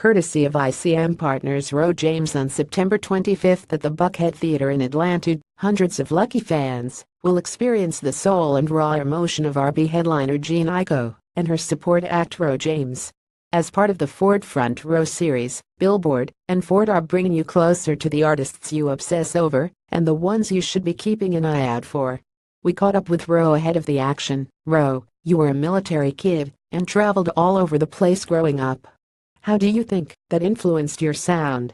courtesy of ICM partners Ro James on September 25th at the Buckhead Theater in Atlanta. Hundreds of lucky fans will experience the soul and raw emotion of R&B headliner Jhené Aiko and her support act Ro James. As part of the Ford Front Row series, Billboard and Ford are bringing you closer to the artists you obsess over and the ones you should be keeping an eye out for. We caught up with Ro ahead of the action. Ro, you were a military kid and traveled all over the place growing up. How do you think that influenced your sound?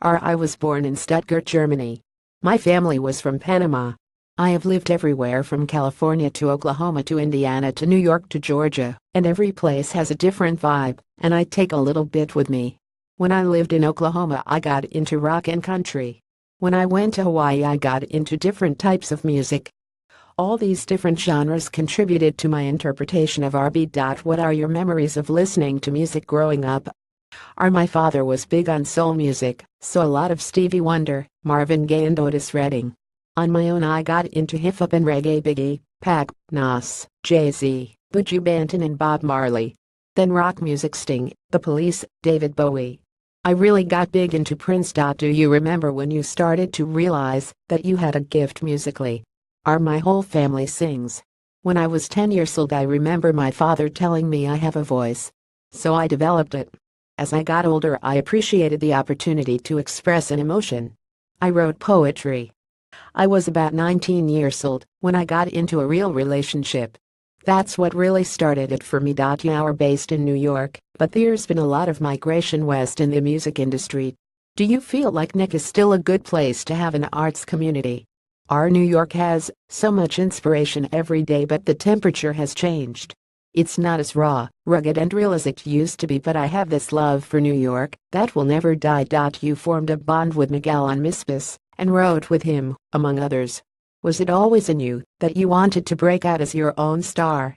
I was born in Stuttgart, Germany. My family was from Panama. I have lived everywhere from California to Oklahoma to Indiana to New York to Georgia, and every place has a different vibe, and I take a little bit with me. When I lived in Oklahoma, I got into rock and country. When I went to Hawaii, I got into different types of music. All these different genres contributed to my interpretation of R&B. What are your memories of listening to music growing up? My father was big on soul music, so a lot of Stevie Wonder, Marvin Gaye and Otis Redding. On my own, I got into hip-hop and reggae, Biggie, Pac, Nas, Jay-Z, Buju Banton and Bob Marley. Then rock music, Sting, The Police, David Bowie. I really got big into Prince. Do you remember when you started to realize that you had a gift musically? My whole family sings. When I was 10 years old, I remember my father telling me I have a voice. So I developed it. As I got older, I appreciated the opportunity to express an emotion. I wrote poetry. I was about 19 years old when I got into a real relationship. That's what really started it for me. You are based in New York, but there's been a lot of migration west in the music industry. Do you feel like Nick is still a good place to have an arts community? New York has so much inspiration every day, but the temperature has changed. It's not as raw, rugged and real as it used to be, but I have this love for New York that will never die. You formed a bond with Miguel on Mispis and wrote with him, among others. Was it always in you that you wanted to break out as your own star?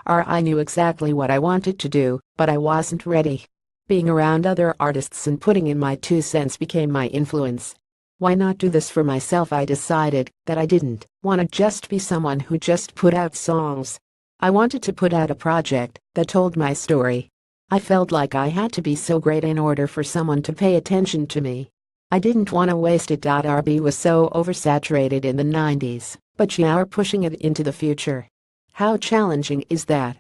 I knew exactly what I wanted to do, but I wasn't ready. Being around other artists and putting in my 2 cents became my influence. Why not do this for myself? I decided that I didn't want to just be someone who just put out songs. I wanted to put out a project that told my story. I felt like I had to be so great in order for someone to pay attention to me. I didn't want to waste it. R&B was so oversaturated in the 90s, but you are pushing it into the future. How challenging is that?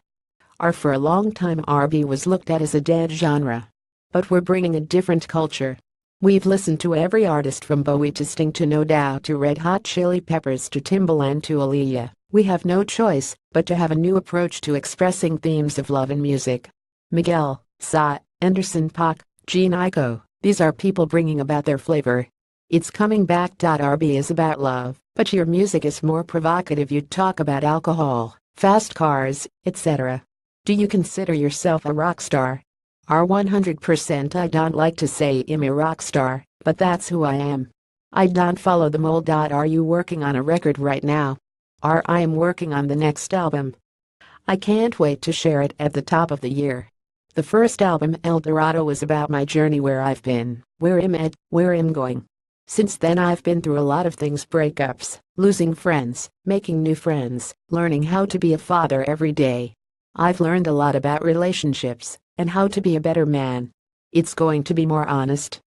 For a long time, R&B was looked at as a dead genre. But we're bringing a different culture. We've listened to every artist from Bowie to Sting to No Doubt to Red Hot Chili Peppers to Timbaland to Aaliyah. We have no choice but to have a new approach to expressing themes of love in music. Miguel, Sa, Anderson .Paak, Jhené Aiko, these are people bringing about their flavor. It's coming back. R&B is about love, but your music is more provocative. You talk about alcohol, fast cars, etc. Do you consider yourself a rock star? 100%. I don't like to say I'm a rock star, but that's who I am. I don't follow the mold. Are you working on a record right now? I am working on the next album. I can't wait to share it at the top of the year. The first album, El Dorado, was about my journey, where I've been, where I'm at, where I'm going. Since then I've been through a lot of things: breakups, losing friends, making new friends, learning how to be a father every day. I've learned a lot about relationships and how to be a better man. It's going to be more honest,